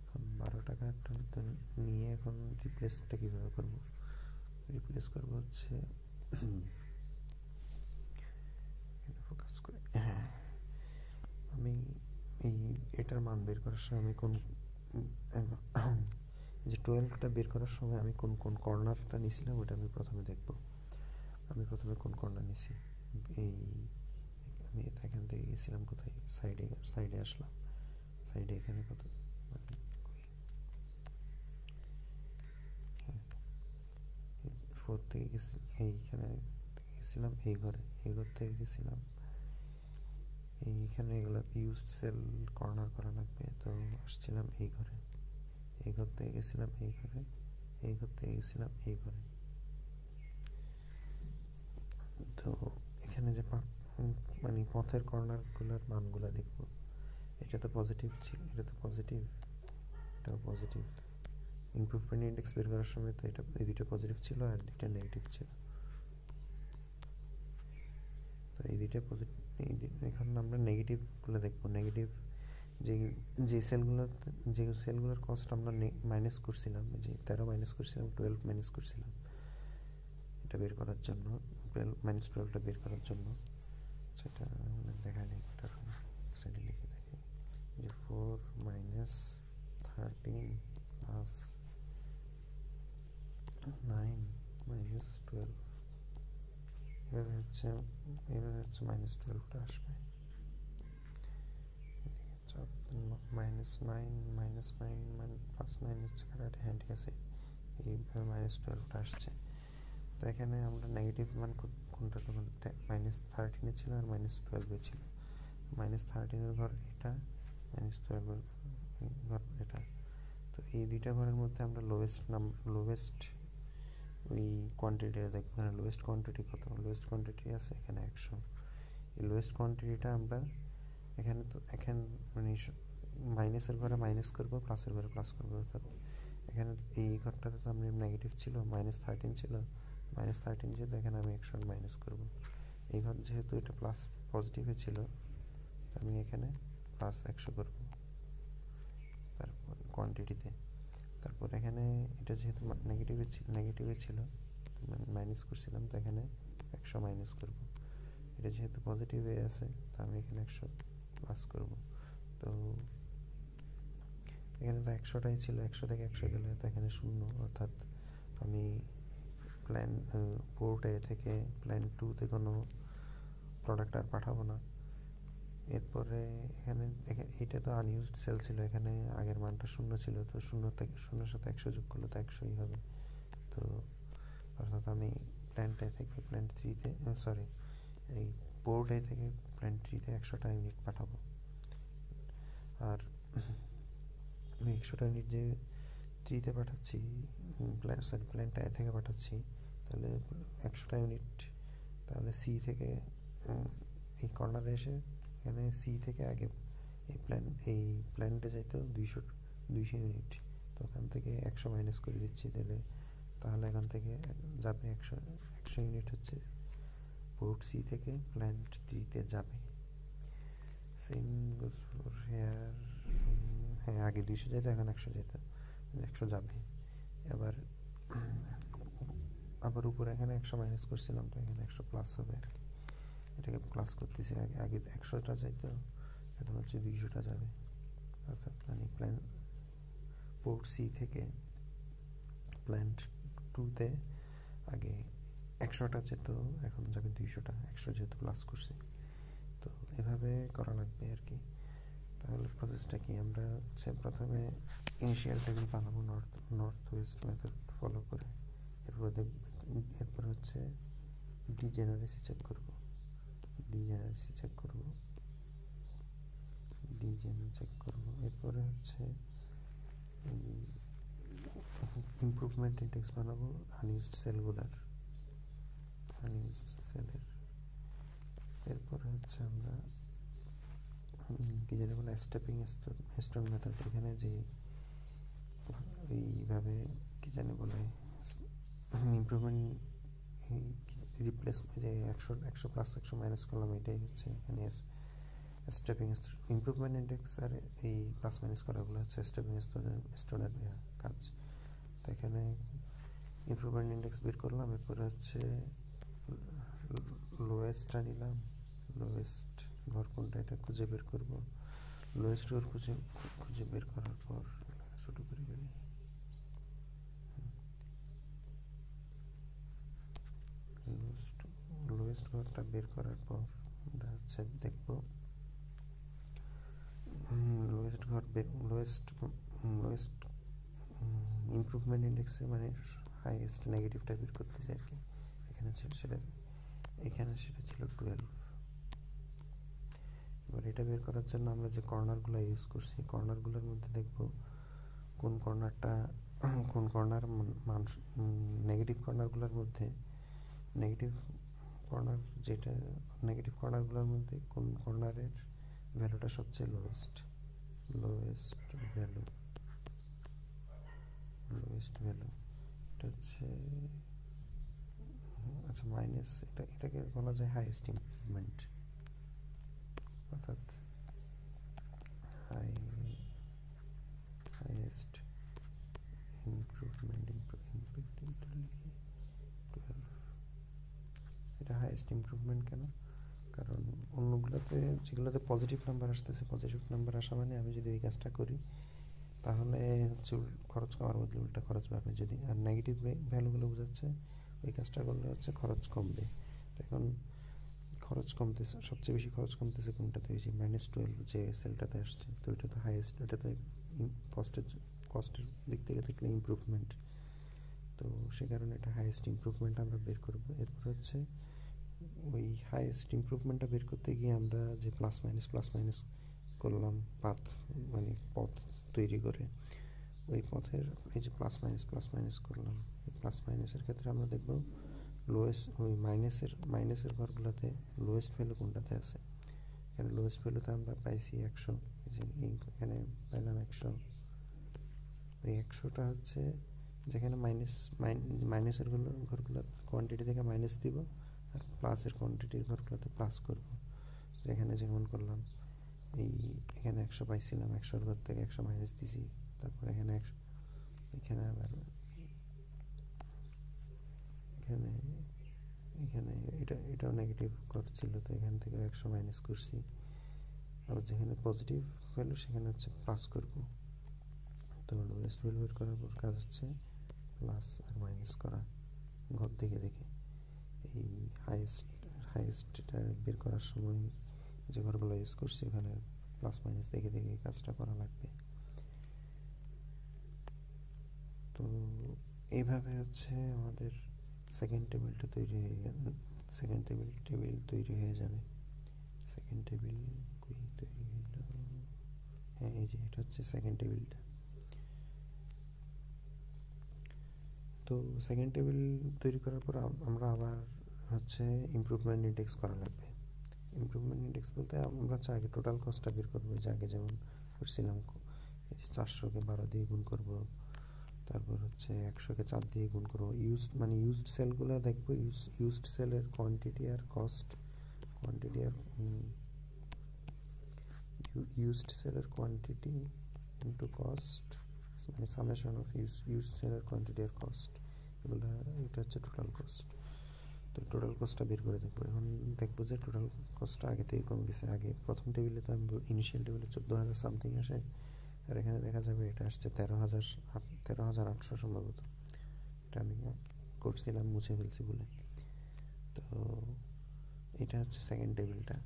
এখন 12 টাকারটা তো নিয়ে এখন রিপ্লেসটা কীভাবে করবো? রিপ্লেস করবো হচ্ছে ফোকাস করে, হ্যাঁ, আমি এটার মান বের করার সময় আমি কোন যে 12টা বের করার সময় আমি কোন কোন কর্নারটা নিয়েছিলাম ওটা আমি প্রথমে দেখব। আমি প্রথমে কোন কর্নার নিয়েছি, আমি এখান থেকে গেছিলাম কোথায়, সাইডে আসলাম, সাইডে এখানে কত, হ্যাঁ 4 থেকে গেছি, এইখানে গেছিলাম এই ঘর থেকে গেছিলাম এইখানে। এগুলো ইউজড সেল কর্নার করা লাগবে, তো আসছিলাম এই ঘর থেকে গেছিলাম এই ঘর থেকে গেছিলাম এই ঘরে। তো এখানে যে মানে পথের কর্নারগুলোর মানগুলো দেখব, এটা তো পজিটিভ ছিল, এটাও পজিটিভ। ইমপ্রুভমেন্ট ইন্ডেক্স বের করার সময় তো এটা এই দুইটা পজিটিভ ছিল আর দুইটা নেগেটিভ ছিল। তো এই দুইটা পজিটিভ, এখন আমরা নেগেটিভগুলো দেখব। নেগেটিভ যে সেলগুলোর কস্ট আমরা মাইনাস করছিলাম, যে 13 মাইনাস করছিলাম, 12 মাইনাস করছিলাম, এটা বের করার জন্য, -12টা বের করার জন্য। আচ্ছা, সেটা দেখায় নাই, ওটার সাইডে লিখে দেখি যে 4 মাইনাস 13 প্লাস 9 মাইনাস 12, এভাবে হচ্ছে -12টা আসবে। -9 প্লাস 9 হচ্ছে কাটাকাটি, হ্যাঁ ঠিক আছে, এইভাবে -12টা আসছে। তো এখানে আমরা নেগেটিভ মান কোনটা -13 ছিল আর -12 ছিল। -13 ঘর এটা, -12 ঘর এটা। তো এই দুইটা ঘরের মধ্যে আমরা লোয়েস্ট ওই কোয়ান্টিটিটা দেখবো। এখানে লোয়েস্ট কোয়ান্টিটি কত? লোয়েস্ট কোয়ান্টিটি আছে এখানে 100। এই লোয়েস্ট কোয়ান্টিটিটা আমরা এখানে মানে মাইনাসের ঘরে মাইনাস করবো, প্লাসের ঘরে প্লাস করবো। অর্থাৎ এখানে এই ঘরটাতে তো আমরা নেগেটিভ ছিল, -13 ছিল, -13 যেহেতু এখানে আমি 100 মাইনাস করবো। এই ঘর যেহেতু এটা প্লাস পজিটিভে ছিল, আমি এখানে প্লাস 100 করবো তারপর কোয়ান্টিটিতে। তারপর এখানে এটা যেহেতু নেগেটিভে ছিল মাইনাস করছিলাম, তো এখানে 100 মাইনাস করবো। এটা যেহেতু পজিটিভে আছে, তো আমি এখানে 100 প্লাস করবো। তো এখানে তো 100টাই ছিল, 100 থেকে 100 গেলে তো এখানে 0, অর্থাৎ আমি পোর্ট এ থেকে প্ল্যান 2-তে কোনো প্রোডাক্ট আর পাঠাবো না। এরপরে এখানে এইটা তো আনইউজড সেল ছিল, এখানে আগের মানটা 0 ছিল, তো 0 সাথে 100 যোগ করলে তো 100ই হবে। তো অর্থাৎ আমি প্ল্যান্ট এ থেকে প্ল্যান্ট 3-তে এই পোর্ট এ থেকে প্ল্যান্ট 3-তে 100টা ইউনিট পাঠাবো। আর আমি 100টা ইউনিট যে 3-তে পাঠাচ্ছি, প্ল্যান্ট এ থেকে পাঠাচ্ছি, তাহলে 100টা ইউনিট তাহলে সি থেকে এই কর্নারে এসে এখানে সি থেকে আগে এই প্ল্যান্টে যাইতেও 200 ইউনিট। তো ওখান থেকে 100 মাইনাস করে দিচ্ছি, তাহলে এখান থেকে যাবে 100 ইউনিট হচ্ছে পোর্ট সি থেকে প্ল্যান্ট 3-তে যাবে। সেম গোস ফর হেয়ার, হ্যাঁ আগে 200 যেত, এখন 100 যেত, 100 যাবে। আবার উপরে এখানে 100 মাইনাস করছিলাম, তো এখানে 100 প্লাস হবে আর কি। এটাকে প্লাস করতেছি, আগে 100টা যাইতো, এখন হচ্ছে 200টা যাবে। অর্থাৎ মানে পোর্ট সি থেকে প্ল্যান্ট 2-তে আগে 100টা যেত, এখন যাবে 200টা, 100 যেহেতু প্লাস করছি। তো এভাবে করা লাগবে আর কি। তাহলে প্রসেসটা কি? আমরা হচ্ছে প্রথমে ইনিশিয়াল টেবিল বানাবো নর্থ ওয়েস্ট মেথড ফলো করে। এরপর হচ্ছে ডিজেনারেসি চেক করব, এরপরে হচ্ছে এই ইমপ্রুভমেন্ট ইন্ডেক্স বানাবো আনইউজড সেলের। এরপরে হচ্ছে আমরা কি জানি বলে স্টেপিং মেথড, এখানে যে এইভাবে কি জানি বলে ইমপ্রুভমেন্ট রিপ্লেস যে 100 প্লাস 100 মাইনাস করলাম, এটাই হচ্ছে এখানে স্টেপিং ইমপ্রুভমেন্ট ইন্ডেক্স। আর এই প্লাস মাইনাস করাগুলো হচ্ছে স্টেপিং স্টোনের কাজ। তো এখানে ইমপ্রুভমেন্ট ইন্ডেক্স বের করলাম, এরপরে হচ্ছে লোয়েস্টটা নিলাম, লোয়েস্ট ঘর কোনটা এটা খুঁজে বের করব। লোয়েস্ট ঘর খুঁজে বের করার পর ছোটো করে ফেলি, লোয়েস্ট ঘরটা বের করার পর আমরা হচ্ছে দেখব লোয়েস্ট ইমপ্রুভমেন্ট ইন্ডেক্সে মানে হাইয়েস্ট নেগেটিভটা বের করতেছে আর কি। এখানে সেটা ছিল 12। এবার এটা বের করার জন্য আমরা যে কর্নারগুলো ইউজ করছি, কর্নারগুলোর মধ্যে দেখব কোন কর্নার নেগেটিভ কর্নারগুলোর মধ্যে নেগেটিভ কর্নারগুলোর মধ্যে কোন কর্নারের ভ্যালুটা সবচেয়ে লোয়েস্ট ভ্যালু। এটা হচ্ছে আচ্ছা মাইনাস, এটাকে বলা যায় হাইয়েস্ট ইমপ্রুভমেন্ট, অর্থাৎ হাইয়েস্ট ইমপ্রুভমেন্ট লিখি 12। এটা হাইয়েস্ট ইমপ্রুভমেন্ট কেন? কারণ অন্যগুলোতে যেগুলোতে পজিটিভ নাম্বার আসতেছে, পজিটিভ নাম্বার আসা মানে আমি যদি ওই কাজটা করি তাহলে হচ্ছে খরচ কমার বদলে উল্টা খরচ বাড়বে। যদি আর নেগেটিভ ভ্যালুগুলো বোঝাচ্ছে ওই কাজটা করলে হচ্ছে খরচ কমবে। তো এখন খরচ কমতেছে, সবচেয়ে বেশি খরচ কমতেছে কোনটাতে? ওই যে -12 যে সেলটাতে আসছে, তো ওইটা তো হাইয়েস্ট, ওইটাতে কস্টের দিক থেকে দেখলে ইমপ্রুভমেন্ট, তো সে কারণে এটা হাইয়েস্ট ইমপ্রুভমেন্ট আমরা বের করবো। এরপর হচ্ছে ওই হাইয়েস্ট ইমপ্রুভমেন্টটা বের করতে গিয়ে আমরা যে প্লাস মাইনাস করলাম পাথ, মানে পথ তৈরি করে, ওই পথের এই যে প্লাস মাইনাস করলাম, এই প্লাস মাইনাসের ক্ষেত্রে আমরা দেখব লোয়েস্ট ওই মাইনাসের ঘরগুলোতে লোয়েস্ট ভ্যালু কোনটাতে আছে। এখানে লোয়েস্ট ভ্যালুতে আমরা পাইছি 100, এখানে পাইলাম 100। ওই 100টা হচ্ছে যেখানে মাইনাসের ঘরগুলো কোয়ান্টিটি থেকে মাইনাস দিব, আর প্লাসের কোয়ান্টিটির ঘরগুলোতে প্লাস করব। যেখানে যেমন করলাম, এখানে 100 পাইছিলাম, 100-র ঘর থেকে 100 মাইনাস দিছি, তারপর এখানে আবার এখানে এটাও নেগেটিভ করছিল, তো এখান থেকে 100 মাইনাস করছি। আবার যেখানে পজিটিভ ভ্যালু সেখানে হচ্ছে প্লাস করব। তো লোয়েস্ট ভ্যালু বের করার পর কাজ হচ্ছে প্লাস আর মাইনাস করা ঘর দেখে দেখে। এই হাইয়েস্টটা বের করার সময় যে ঘরগুলো ইউজ করছি ওখানে প্লাস মাইনাস দেখে দেখে এই কাজটা করা লাগবে। তো এইভাবে হচ্ছে আমাদের সেকেন্ড টেবিল তৈরি হয়ে যাবে। সেকেন্ড টেবিল কই তৈরি হইল? হ্যাঁ, এই যে এটা হচ্ছে সেকেন্ড টেবিলটা। তো সেকেন্ড টেবিল তৈরি করার পর আমরা আবার হচ্ছে ইমপ্রুভমেন্ট ইন্ডেক্স করা লাগবে। ইমপ্রুভমেন্ট ইন্ডেক্স বলতে আমরা হচ্ছে আগে টোটাল কস্টটা বের করবো, যে আগে যেমন করছিলাম, এই যে 400-কে 12 দিয়ে গুণ করব, তারপর হচ্ছে 100-কে 4 দিয়ে গুণ করবো। ইউজড সেলগুলো দেখবো, ইউজড সেলের কোয়ান্টিটি আর কস্ট, ইউজড সেলের কোয়ান্টিটি ইন্টু কস্ট, মানে সামেশন অফ ইউজড সেলের কোয়ান্টিটি আর কস্ট, এগুলো, এটা হচ্ছে টোটাল কস্ট। তো টোটাল কস্টটা বের করে দেখবো। এখন দেখবো যে টোটাল কস্টটা আগে থেকে কমে গেছে। আগে প্রথম টেবিলে তো আমি ইনিশিয়াল টেবিলে 14,000 সামথিং আসে, আর এখানে দেখা যাবে এটা আসছে 13,800 সম্ভবত। এটা আমি করছিলাম, মুছে ফেলছি বলে। তো এটা হচ্ছে সেকেন্ড টেবিলটা।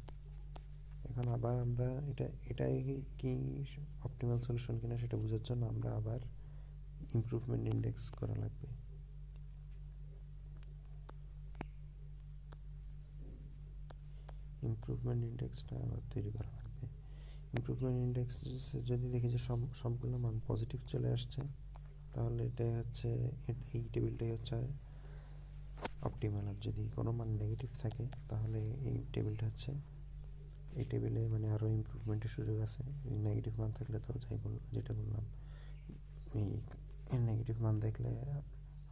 এখন আবার আমরা এটাই কি অপটিমাল সলিউশন কিনা সেটা বোঝার জন্য আমরা আবার ইমপ্রুভমেন্ট ইন্ডেক্স করা লাগবে। ইমপ্রুভমেন্ট ইন্ডেক্সটা আবার তৈরি করা লাগবে। ইমপ্রুভমেন্ট ইন্ডেক্স যদি দেখি যে সম্পূর্ণ মান পজিটিভ চলে আসছে, তাহলে এটাই হচ্ছে, এই টেবিলটাই হচ্ছে অপটিমাল। আর যদি কোনো মান নেগেটিভ থাকে তাহলে এই টেবিলটা হচ্ছে, এই টেবিলে মানে আরও ইমপ্রুভমেন্টের সুযোগ আছে। নেগেটিভ মান থাকলে তো যেটা বললাম, এই নেগেটিভ মান দেখলে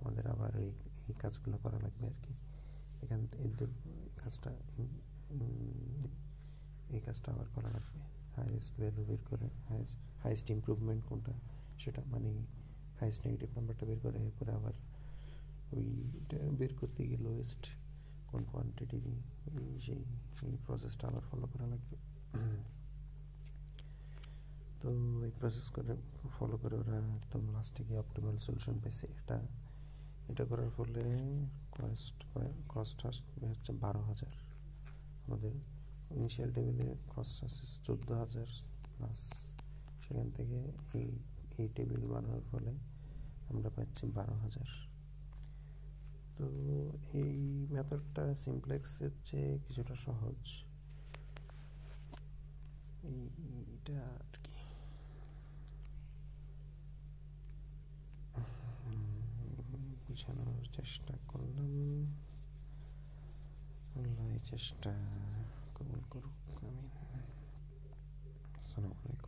আমাদের আবার এই কাজগুলো করা লাগবে আর কি। এই কাজটা আবার করা লাগবে। হাইয়েস্ট ভ্যালু বের করে, হাইয়েস্ট ইমপ্রুভমেন্ট কোনটা সেটা, মানে হাইয়েস্ট নেগেটিভ নাম্বারটা বের করে, এরপরে আবার ওইটা বের করতে গিয়ে লোয়েস্ট কোন কোয়ান্টিটি, সেই প্রসেসটা আবার ফলো করা লাগবে। তো এই প্রসেস ফলো করে ওরা একদম লাস্টে গিয়ে অপটিমাল সলিউশন পেয়েছে। এটা করার ফলে কস্ট আসবে হচ্ছে 12,000। আমাদের ইনিশিয়াল টেবিলে কস্ট আসছে 14,000 প্লাস, সেখান থেকে এই টেবিল বানানোর ফলে আমরা পাচ্ছি 12,000। তো এই মেথডটা সিমপ্লেক্সের চেয়ে কিছুটা সহজ, এইটা আর কি। বোঝানোর চেষ্টা করলাম, আল্লাহ এই চেষ্টা কবুল করুক, আমিন। আসসালামু আলাইকুম।